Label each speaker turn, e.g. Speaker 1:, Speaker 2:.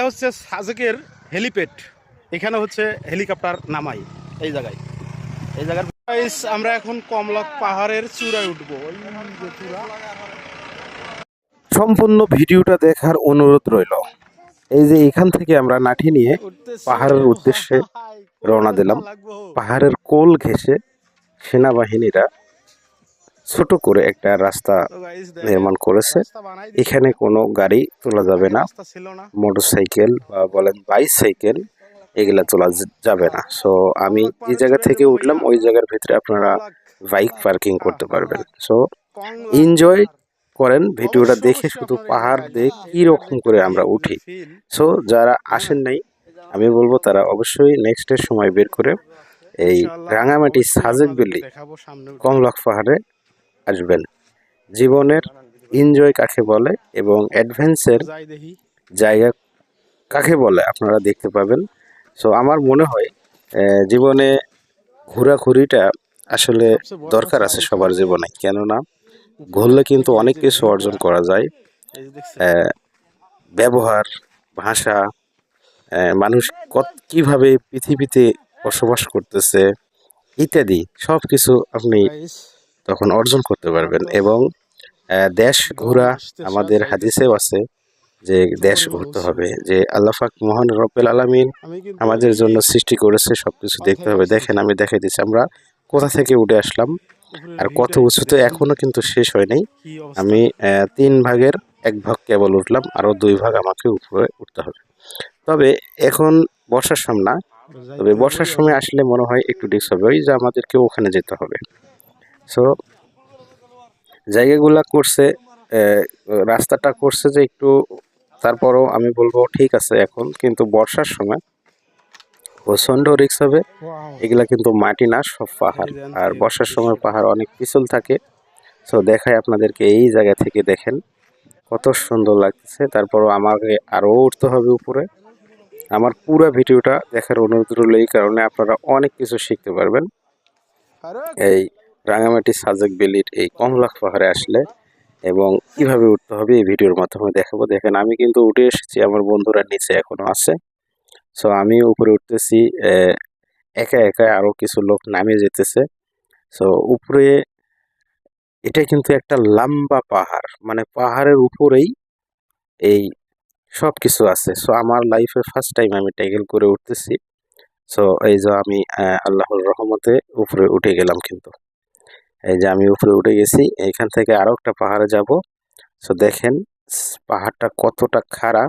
Speaker 1: এটা হচ্ছে সাজেকের হেলিপ্যাড। এখানে হচ্ছে হেলিকপ্টার নামাই এই জায়গায়। এই জায়গার আমরা এখন কমলাক পাহাড়ের চূড়ায় উঠবো।
Speaker 2: সম্পূর্ণ ভিডিওটা দেখার অনুরোধ রইল। এই যে এখান থেকে আমরা লাঠি নিয়ে পাহাড়ের উদ্দেশ্যে রওনা দিলাম। পাহাড়ের কোল ঘেঁষে সেনাবাহিনীরা ছোট করে একটা রাস্তা নির্মাণ করেছে। এখানে কোনো গাড়ি তোলা যাবে না, মোটরসাইকেল বা বলেন বাইসাইকেল এগুলা তোলা যাবে না। সো আমি যে জায়গা থেকে উঠলাম ওই জায়গার ভিতরে আপনারা বাইক পার্কিং করতে পারবেন। সো এনজয় করেন ভিডিওটা দেখে, শুধু পাহাড় দেখে কি রকম করে আমরা উঠি। সো যারা আসেন নাই আমি বলবো তারা অবশ্যই নেক্সটের সময় বের করে এই রাঙামাটি সাজেক ভ্যালি কমলাক পাহাড়ে আসবেন। জীবনের এনজয় কাকে বলে এবং অ্যাডভেঞ্চার জায়গা কাকে বলে আপনারা দেখতে পাবেন। সো আমার মনে হয় জীবনে ঘোরাঘুরিটা আসলে দরকার আছে সবার জীবনে, কেননা ঘুরলে কিন্তু অনেক কিছু অর্জন করা যায়। ব্যবহার, ভাষা, মানুষ কিভাবে পৃথিবীতে বসবাস করতেছে ইত্যাদি সব কিছু আপনি তখন অর্জন করতে পারবেন। এবং দেশ ঘোরা আমাদের হাদিসেও আছে যে দেশ ঘুরতে হবে, যে আল্লাহ পাক মহান রব্বুল আলামিন আমাদের জন্য সৃষ্টি করেছে, সবকিছু দেখতে হবে। দেখেন আমি দেখাই দিচ্ছি আমরা কোথা থেকে উঠে আসলাম আর কত উঁচুতে, এখনো কিন্তু শেষ হয় নাই। আমি 3 ভাগের 1 ভাগ কেবল উঠলাম, আরো 2 ভাগ আমাকে উপরে উঠতে হবে। তবে এখন বর্ষার সময় না, তবে বর্ষার সময় আসলে মনে হয় একটু রিস্ক হবে, ওই যে আমাদেরকে ওখানে যেতে হবে। সো জায়গাগুলা করছে, রাস্তাটা করছে যে একটু, তারপরও আমি বলবো ঠিক আছে এখন, কিন্তু বর্ষার সময় প্রচণ্ড রিস্ক হবে। এগুলা কিন্তু মাটি না, সব পাহাড়। আর বর্ষার সময় পাহাড় অনেক পিছল থাকে। সো দেখায় আপনাদেরকে, এই জায়গা থেকে দেখেন কত সুন্দর লাগতেছে। তারপরও আমাকে আরও উঠতে হবে উপরে। আমার পুরো ভিডিওটা দেখার অনুরোধ রইল, এই কারণে আপনারা অনেক কিছু শিখতে পারবেন এই রাঙামাটি সাজেক ভ্যালির এই কমলাক পাহাড়ে আসলে। এবং কিভাবে উঠতে হবে এই ভিডিওর মাধ্যমে দেখাবো। দেখেন আমি কিন্তু উঠে এসেছি, আমার বন্ধুরা নিচে এখনো আছে। সো আমি উপরে উঠতেছি, একা একা, আরো কিছু লোক নামে যেতেছে। সো উপরে এটা কিন্তু একটা লম্বা পাহাড়, মানে পাহাড়ের উপরেই এই সব কিছু আছে। সো আমার লাইফে ফার্স্ট টাইম আমি ট্যাকেল করে উঠতেছি। সো এই যে আমি আল্লাহর রহমতে উপরে উঠে গেলাম। কিন্তু এই যে আমি উপরে উঠে গেছি, এইখান থেকে আরো একটা পাহাড়ে যাব। সো দেখেন পাহাড়টা কতটা খাড়া